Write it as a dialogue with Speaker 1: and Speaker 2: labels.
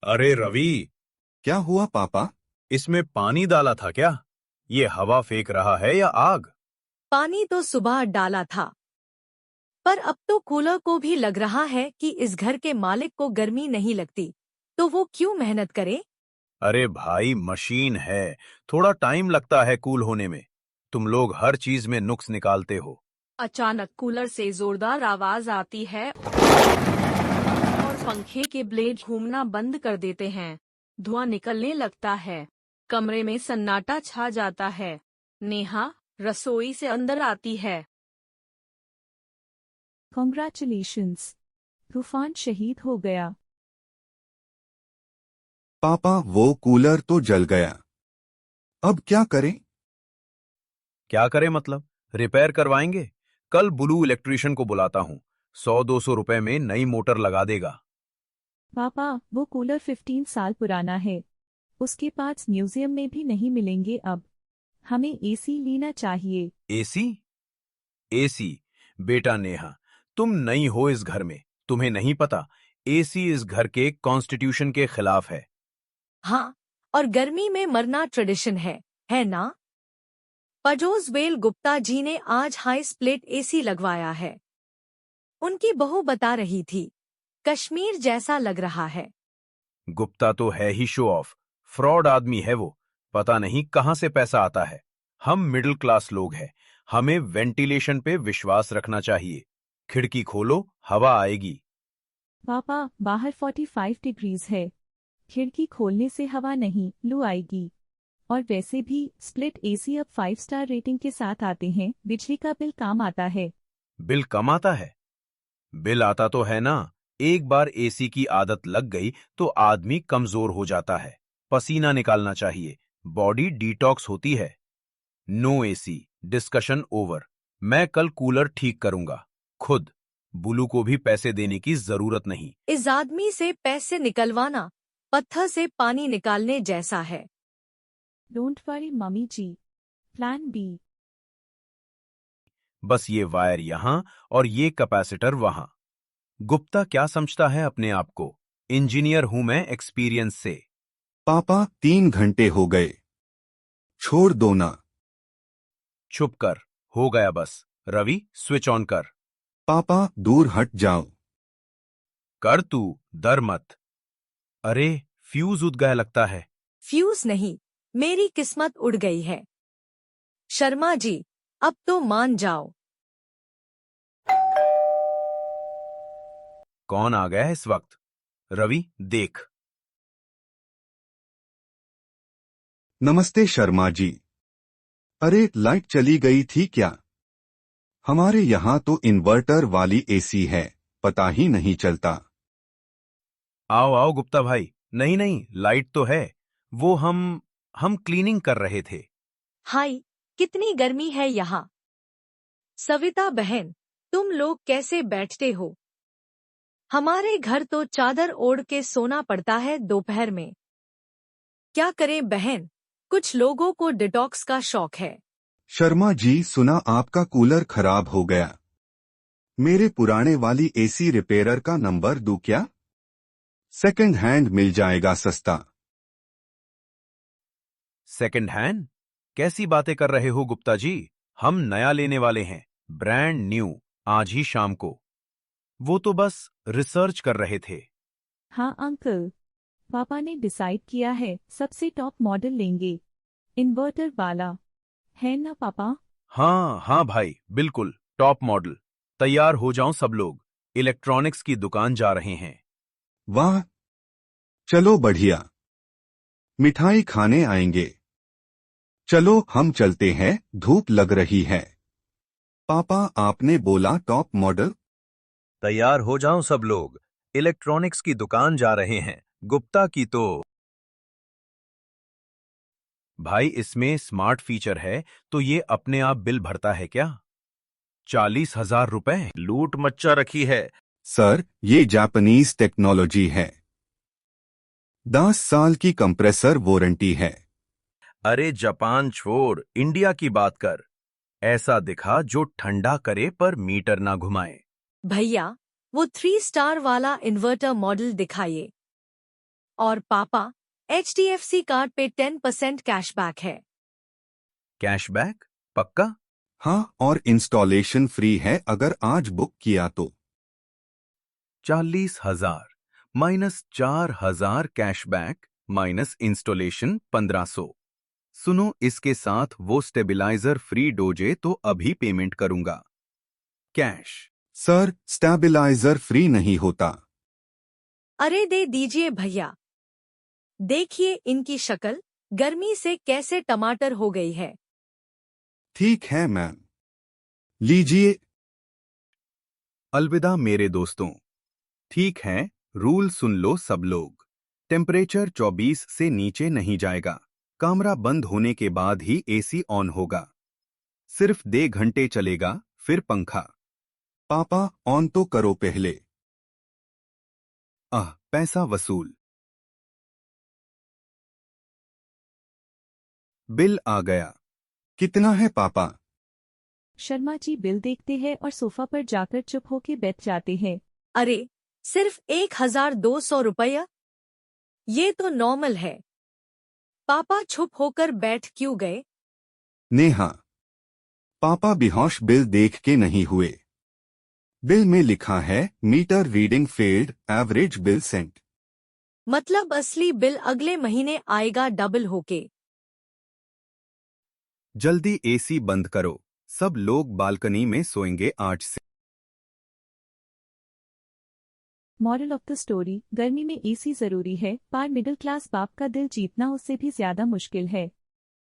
Speaker 1: अरे रवि,
Speaker 2: क्या हुआ पापा?
Speaker 1: इसमें पानी डाला था क्या? ये हवा फेंक रहा है या आग?
Speaker 3: पानी तो सुबह डाला था, पर अब तो कूलर को भी लग रहा है कि इस घर के मालिक को गर्मी नहीं लगती, तो वो क्यों मेहनत करे।
Speaker 1: अरे भाई, मशीन है, थोड़ा टाइम लगता है कूल होने में। तुम लोग हर चीज में नुक्स निकालते हो।
Speaker 4: अचानक कूलर से जोरदार आवाज आती है और पंखे के ब्लेड घूमना बंद कर देते हैं। धुआं निकलने लगता है। कमरे में सन्नाटा छा जाता है। नेहा रसोई से अंदर आती है।
Speaker 5: कॉन्ग्रेचुलेशंस, तूफान शहीद हो गया।
Speaker 2: पापा वो कूलर तो जल गया। अब क्या करें?
Speaker 1: क्या करें मतलब? रिपेयर करवाएंगे। कल ब्लू इलेक्ट्रिशियन को बुलाता हूँ। 100-200 रुपए में नई मोटर लगा देगा।
Speaker 5: पापा वो कूलर 15 साल पुराना है। उसके पार्ट्स म्यूजियम में भी नहीं मिलेंगे अब। हमें एसी लेना चाहिए।
Speaker 1: एसी? एसी? बेटा नेहा, तुम नई हो इस घर में, तुम्हें नहीं पता। एसी इस घर के कॉन्स्टिट्यूशन के खिलाफ है।
Speaker 3: हाँ, और गर्मी में मरना ट्रेडिशन है ना। पजोस वेल गुप्ता जी ने आज हाई स्प्लिट एसी लगवाया है। उनकी बहू बता रही थी, कश्मीर जैसा लग रहा है।
Speaker 1: गुप्ता तो है ही शो ऑफ। फ्रॉड आदमी है वो। पता नहीं कहां से पैसा आता है। हम मिडिल क्लास लोग हैं। हमें वेंटिलेशन पे विश्वास रखना चाहिए। खिड़की खोलो, हवा आएगी।
Speaker 5: पापा बाहर 45 डिग्रीज है। खिड़की खोलने से हवा नहीं, लू आएगी। और वैसे भी स्प्लिट एसी अब 5 स्टार रेटिंग के साथ आते हैं। बिजली का बिल कम आता है।
Speaker 1: बिल कम आता है? बिल आता तो है ना। एक बार एसी की आदत लग गई तो आदमी कमजोर हो जाता है। पसीना निकालना चाहिए। बॉडी डिटॉक्स होती है। No AC. Discussion over. मैं कल कूलर ठीक करूंगा खुद। बुलू को भी पैसे देने की जरूरत नहीं।
Speaker 3: इस आदमी से पैसे निकलवाना पत्थर से पानी निकालने जैसा है।
Speaker 5: Don't worry mummy ji, plan B.
Speaker 1: बस ये वायर यहां और ये कैपेसिटर वहां। गुप्ता क्या समझता है अपने आप को? इंजीनियर हूं मैं एक्सपीरियंस से।
Speaker 2: पापा 3 घंटे हो गए। छोड़ दो ना।
Speaker 1: चुप कर। हो गया बस। रवि, स्विच ऑन कर।
Speaker 2: पापा दूर हट जाओ।
Speaker 1: कर तू, डर मत। अरे, फ्यूज उड़ गया लगता है।
Speaker 3: फ्यूज नहीं, मेरी किस्मत उड़ गई है। शर्मा जी, अब तो मान जाओ।
Speaker 1: कौन आ गया है इस वक्त? रवि, देख।
Speaker 2: नमस्ते शर्मा जी। अरे लाइट चली गई थी क्या? हमारे यहाँ तो इन्वर्टर वाली एसी है, पता ही नहीं चलता।
Speaker 1: आओ आओ गुप्ता भाई। नहीं नहीं, लाइट तो है। वो हम क्लीनिंग कर रहे थे।
Speaker 3: हाय, कितनी गर्मी है यहाँ। सविता बहन, तुम लोग कैसे बैठते हो? हमारे घर तो चादर ओढ़ के सोना पड़ता है दोपहर में। क्या करें बहन, कुछ लोगों को डिटॉक्स का शौक है।
Speaker 2: शर्मा जी सुना आपका कूलर खराब हो गया। मेरे पुराने वाली एसी रिपेयरर का नंबर दूं क्या? सेकंड हैंड मिल जाएगा सस्ता।
Speaker 1: Second hand? कैसी बातें कर रहे हो गुप्ता जी? हम नया लेने वाले हैं। Brand new. आज ही शाम को। वो तो बस रिसर्च कर रहे थे।
Speaker 5: हाँ अंकल, पापा ने डिसाइड किया है सबसे टॉप मॉडल लेंगे। इन्वर्टर वाला, है ना पापा?
Speaker 1: हाँ हाँ भाई, बिल्कुल टॉप मॉडल। तैयार हो जाओ सब लोग। इलेक्ट्रॉनिक्स की दुकान जा रहे हैं।
Speaker 2: वाह, चलो बढ़िया। मिठाई खाने आएंगे। चलो हम चलते हैं, धूप लग रही है। पापा आपने बोला टॉप मॉडल?
Speaker 1: तैयार हो जाओ सब लोग। इलेक्ट्रॉनिक्स की दुकान जा रहे हैं। गुप्ता की तो। भाई, इसमें स्मार्ट फीचर है तो ये अपने आप बिल भरता है क्या? 40,000 रुपए लूट मच्चा रखी है।
Speaker 2: सर ये जापानीज टेक्नोलॉजी है। 10 साल की कंप्रेसर वारंटी है।
Speaker 1: अरे जापान छोड़, इंडिया की बात कर। ऐसा दिखा जो ठंडा करे पर मीटर ना घुमाए।
Speaker 3: भैया, वो 3 स्टार वाला इन्वर्टर मॉडल दिखाइए। और पापा, HDFC कार्ड पे 10% कैशबैक है।
Speaker 1: कैशबैक पक्का?
Speaker 2: हाँ, और इंस्टॉलेशन फ्री है अगर आज बुक किया तो।
Speaker 1: 40,000 माइनस 4,000 कैशबैक माइनस इंस्टॉलेशन 1,500। सुनो, इसके साथ वो स्टेबिलाइजर फ्री डोजे तो अभी पेमेंट करूंगा। कैश।
Speaker 2: सर, स्टेबलाइजर फ्री नहीं होता।
Speaker 3: अरे दे दीजिए भैया। देखिए इनकी शक्ल गर्मी से कैसे टमाटर हो गई है।
Speaker 2: ठीक है मैम, लीजिए।
Speaker 1: अलविदा मेरे दोस्तों। ठीक है, रूल सुन लो सब लोग। टेम्परेचर 24 से नीचे नहीं जाएगा। कमरा बंद होने के बाद ही एसी ऑन होगा। सिर्फ 2 घंटे चलेगा, फिर पंखा।
Speaker 2: पापा, ऑन तो करो पहले।
Speaker 1: पैसा वसूल। बिल आ गया।
Speaker 2: कितना है पापा?
Speaker 5: शर्मा जी बिल देखते हैं और सोफा पर जाकर चुप होके बैठ जाते हैं।
Speaker 3: अरे, सिर्फ 1,200 रुपया? ये तो नॉर्मल है। पापा चुप होकर बैठ क्यों गए?
Speaker 2: नेहा, पापा बेहोश बिल देख के नहीं हुए। बिल में लिखा है meter reading failed, average bill Saint.
Speaker 3: मतलब असली बिल अगले महीने आएगा डबल होके।
Speaker 1: जल्दी एसी बंद करो। सब लोग बालकनी में सोएंगे आज से।
Speaker 5: मॉरल ऑफ द स्टोरी, गर्मी में एसी जरूरी है, पर मिडिल क्लास बाप का दिल जीतना उससे भी ज्यादा मुश्किल है।